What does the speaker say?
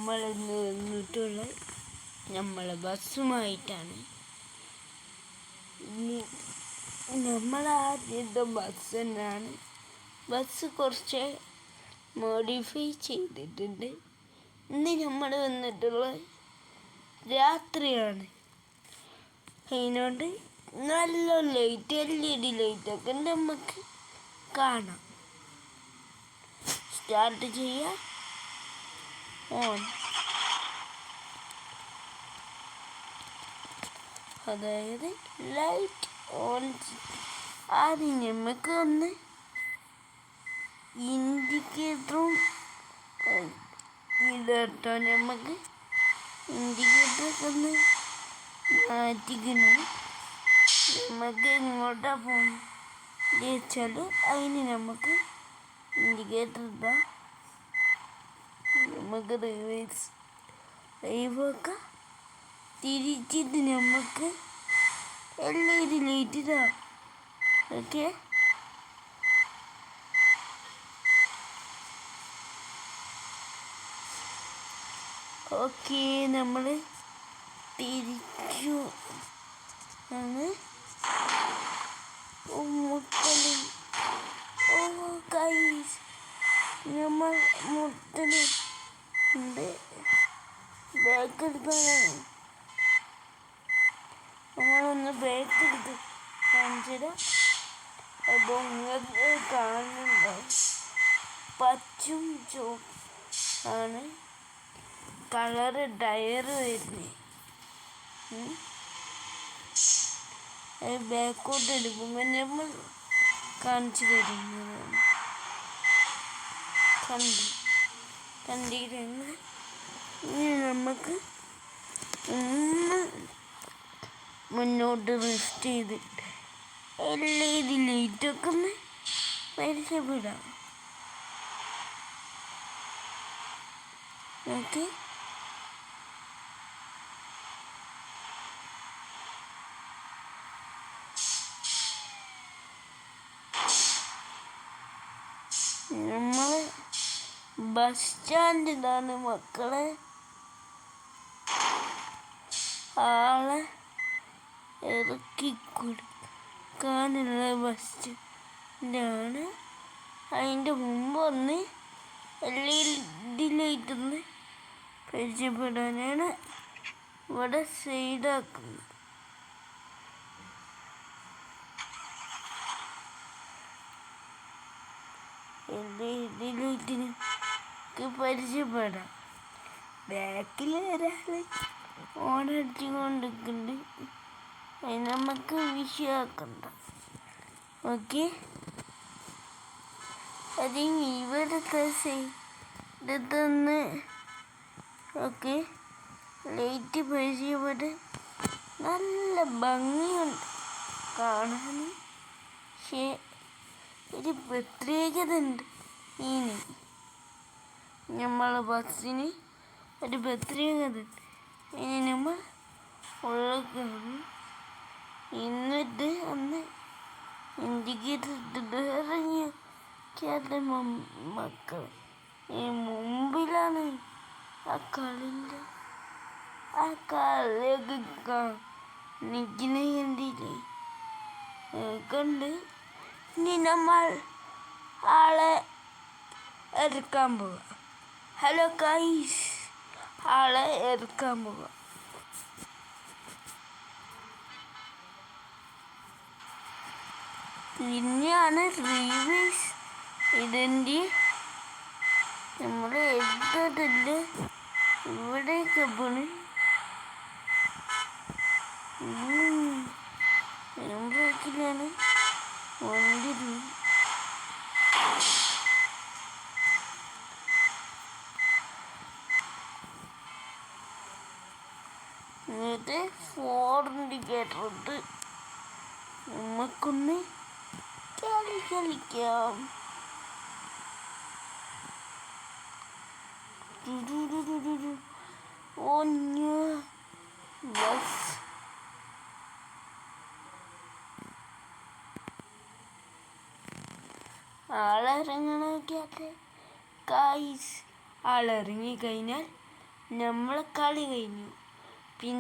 നമ്മളിന്ന് വന്നിട്ടുള്ള നമ്മളെ ബസ്സുമായിട്ടാണ്. നമ്മളാദ്യത്തെ ബസ് തന്നെയാണ്. ബസ് കുറച്ച് മോഡിഫൈ ചെയ്തിട്ടുണ്ട്. ഇന്ന് നമ്മൾ വന്നിട്ടുള്ള രാത്രിയാണ്. അതിനോണ്ട് നല്ല ലൈറ്റ് LED ലൈറ്റൊക്കെ നമുക്ക് കാണാം. സ്റ്റാർട്ട് ചെയ്യാം. ഓൺ. അതായത് ലൈറ്റ് ഓൺ. ആദ്യം നമുക്ക് ഒന്ന് ഇൻഡിക്കേറ്ററും ഇടട്ടോ. നമുക്ക് ഇൻഡിക്കേറ്ററൊക്കെ ഒന്ന് മാറ്റിക്കണം. നമുക്ക് എങ്ങോട്ടാ പോകുന്നത് വെച്ചാൽ അതിന് നമുക്ക് ഇൻഡിക്കേറ്റർ ഇടാം. നമുക്ക് റിവേഴ്സ് തിരിച്ചിട്ട് നമുക്ക് LED ലൈറ്റ് ഇടാം. ഓക്കെ, നമ്മൾ തിരിച്ചു ആണ് മുട്ടലും. ഗൈസ്, നമ്മൾ മുട്ടലും ഉണ്ട്. ബാക്ക് എടുക്കാനാണ്. നമ്മളൊന്ന് ബാക്ക് എടുത്ത് കാണിച്ചിടാം. അപ്പോൾ നിങ്ങൾക്ക് കാണുന്നുണ്ടാവും പച്ചും ആണ് കളറ് ടയറ് വരുന്നത്. അത് ബാക്കോട്ട് എടുക്കുമ്പോൾ നമ്മൾ കാണിച്ചു തരുന്നതാണ്. കണ്ടിരുന്നു. ഇനി നമുക്ക് മുന്നോട്ട് റിസ്റ്റ് ചെയ്തിട്ട് LED ലൈറ്റൊക്കെ ഒന്ന് പരിചയപ്പെടാം. ഓക്കെ, നമ്മൾ ബസ് സ്റ്റാൻഡിലാണ് മക്കളെ. ആളെ ഇറക്കി കൊടുക്കാനുള്ള ബസ് സ്റ്റാൻഡാണ്. അതിൻ്റെ മുമ്പ് ഒന്ന് LED ലൈറ്റ് ഒന്ന് പരിചയപ്പെടാനാണ് ഇവിടെ സൈഡാക്കുന്നത്. LED ലൈറ്റിന് പരിചയപ്പെടാം. ബാക്കിൽ ഒരാൾ ഓണടിച്ചു കൊണ്ടിരിക്കുന്നുണ്ട്. അത് നമുക്ക് വിഷയമാക്കണ്ട. ഓക്കെ, അത് ഇവിടുത്തെ സൈഡത്തൊന്ന് ഓക്കെ ലൈറ്റ് പരിചയപ്പെട്ട് നല്ല ഭംഗിയുണ്ട് കാണാൻ. പക്ഷേ ഒരു പ്രത്യേകത ഉണ്ട്. ഇനി നമ്മളെ ബസ്സിന് ഒരു പ്രത്യേകത ഉണ്ട്. ഇനി നമ്മൾ ഉള്ള എന്നിട്ട് ഒന്ന് ഇൻഡിക്കേറ്റർ ഇട്ടിട്ട് ഇറങ്ങിയ മക്കൾ ഈ മുമ്പിലാണ് ആ കളിയൊക്കെ നിൽക്കുന്ന കണ്ടില്ലേ? കണ്ട് ഇനി നമ്മൾ ആളെ ഇറക്കാൻ പോവാം. ഹലോ ഗൈസ്, ആളെ ഇറക്കാൻ പോവാം. പിന്നെയാണ് റിവേഴ്സ് ഇടേണ്ടി. നമ്മൾ എടുത്തിട്ടില്ല. ഇവിടെയൊക്കെ പോണ് ാണ് വണ്ടി. എന്നിട്ട് 4 ഇൻഡിക്കേറ്റർ ഇട്ട് നമുക്കൊന്ന് കളിക്കാം. Bus ആളിറങ്ങണൊക്കെ guys. ആളിറങ്ങിക്കഴിഞ്ഞാൽ നമ്മളെ കളി കഴിഞ്ഞു. പിന്നെ